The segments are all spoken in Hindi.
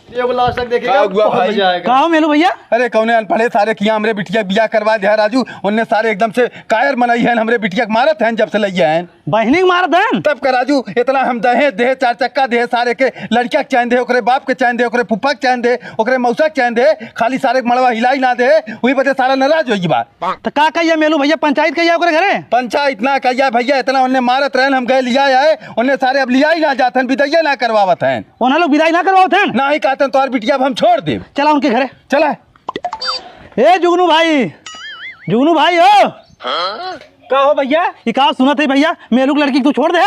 ये लास्ट तक देखेगा बहुत मजा आएगा। कहा मेलू भैया? अरे कौने अनपढ़े सारे किया हमरे बिटिया बिया करवा दिया राजू, उनने सारे एकदम से कायर मनाई है, हमरे बिटिया मारत हैं जब से लइया हैं। बहनी के मारत हैं तब का राजू इतना हम दहेज दे, 4 चक्का दे, सारे के लड़किया के चैन दे, ओकरे बाप के चैन दे, ओकरे फुफा के चैन दे, ओकरे मौसा के चैन दे, खाली सारे मड़वा हिलाई ना दे, वही वजह सारा नाराज होगी बात। तो का कहिया मेलू भैया? पंचायत कहिया ओकरे घरे? पंचायत ना कहिया भैया, इतना उन्हें मारत रहन, हम गए लिया आए, उन्हें सारे अब लिया ही ना जाते हैं, विदैया ना करवावत हैं। उन्हें लोग विदाई ना करवाते हैं? ना ही कहते तो बिटिया अब हम छोड़ दे। चला उनके घरे चला। ए जुगनू भाई, जुगनू भाई हो का हो भैया? ये कहा सुनत है भैया, मेलू की लड़की तू छोड़ दे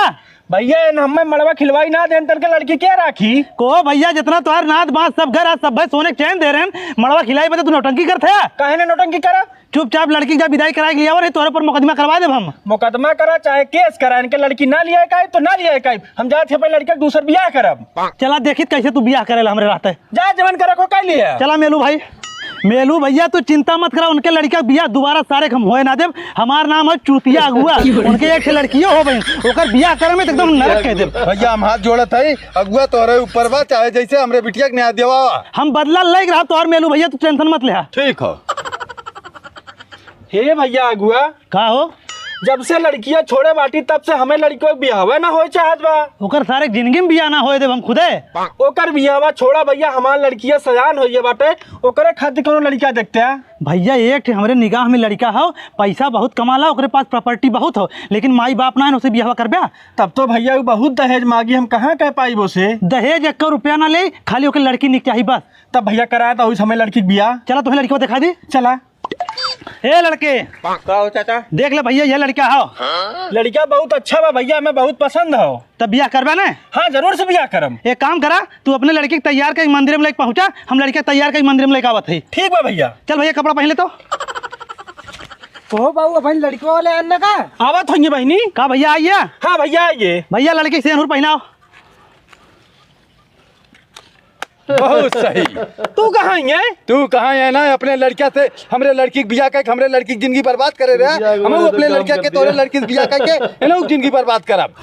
भैया हमें मड़वा खिलवाई ना देन तन के लड़की क्या राखी को भैया? जितना तुम्हार नाथ बात सब घर आज सब भाई सोने के चैन दे रहे हैं, मड़वा खिलाई बता तू नौटंकी करते है? काहे ने नौटंकी करा? चुपचाप लड़की जब विदाई करा के लिया और तोरे पर मुकदमा करवा दे हम। मुकदमा करा चाहे केस करा, इनके लड़की ना लिया है तो ना लिया है, हम जाते हैं लड़के दूसर बियाह करब। चला देखित कैसे तू बियाह करेला हमरे रहते। जा जवन करे को कह लिया। चला मेलू भाई, मेलू भैया तू चिंता मत करा, उनके लड़का बियाह दोबारा सारे हम होए ना देव। हमार नाम है चूतिया अगुआ, उनके एक लड़कियों हो गई, ओकर बियाह करे में एकदम नरक कह देव। भैया हम हाथ जोड़त है, अगुआ तोरे ऊपर बा, चाहे जैसे हमरे बिटिया के न्याय देवा। हम बदला लग रहा तो और मेलू भैया तू टेंशन मत ले। ठीक हो। हे भैया अगुआ, का हो? जब से लड़कियां छोड़े बाटी तब से हमें लड़कियों के बियाह ना हो चाहत बा। ओकर सारे जिंदगी में बियाह ना होए देव हम खुदे। ओकर बियाह छोड़ा भैया, हमार लड़कियां सयान होइए बाटे, ओकरे खातिर कोनो लड़कियां देखते हैं। भैया एक हमरे निगाह में लड़का हो, पैसा बहुत कमाला, ओकरे पास प्रॉपर्टी बहुत हो, लेकिन माई बाप ना है उसे बियाह कर ब्या। तब तो भैया बहुत दहेज मांगी, हम कहाँ कह पाई वो से? दहेज 1 रुपया ना ले, खाली ओकर लड़की निक चाहिए बस। तब भैया कराया था हमें लड़की के बियाह। चला तुम्हें लड़की को दिखा दी। चला। ए लड़के का हो चाचा? देख ले भैया ये लड़का हो। लड़का बहुत अच्छा बा भैया, हमें बहुत पसंद हो। तब बियाह करवा ना? हाँ जरूर से बियाह करम। एक काम करा, तू अपने लड़के के तैयार के मंदिर में लेके पहुंचा, हम लड़के तैयार के मंदिर में लेके आवत है। ठीक बा भैया। चल भैया कपड़ा पहन ले तो। तो बाबू अपन लड़कियों वाले अन्ना का आवत होंगे बहनी का भैया आइए। हाँ भैया आइए। भैया लड़के से सिंदूर पहनाओ। बहुत सही। तू कहाँ है? तू कहाँ है ना? अपने लड़किया से हमरे लड़की के बियाह करके हमरे लड़की की जिंदगी बर्बाद करे रहे, हम अपने लड़किया के तोरे लड़की से बियाह करके इन लोग जिंदगी बर्बाद करब।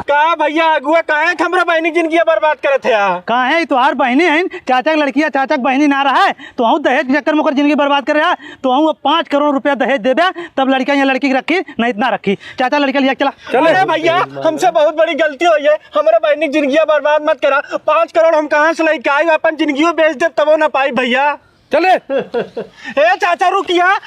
का भैया अगुआ कहाँ हमरा बहनी जिंदगी बर्बाद करे थे? कहाँ है तुम्हार बहनी है? चाचा की लड़की चाचा की बहनी ना रहा है तो हम दहेज के चक्कर में जिंदगी बर्बाद कर रहा है, तो हम 5 करोड़ रुपया दहेज दे दे, तब लड़कियां यहाँ लड़की रखी नहीं इतना रखी। चाचा लड़का लिया चला। अरे भैया हमसे बहुत बड़ी गलती हुई है, हमारे बहनी की जिंदगी बर्बाद मत करा। 5 करोड़ हम कहाँ से लेके आए? अपन जिंदगी बेच दे तब ना पाई भैया। चले। ए चाचा रुकिया।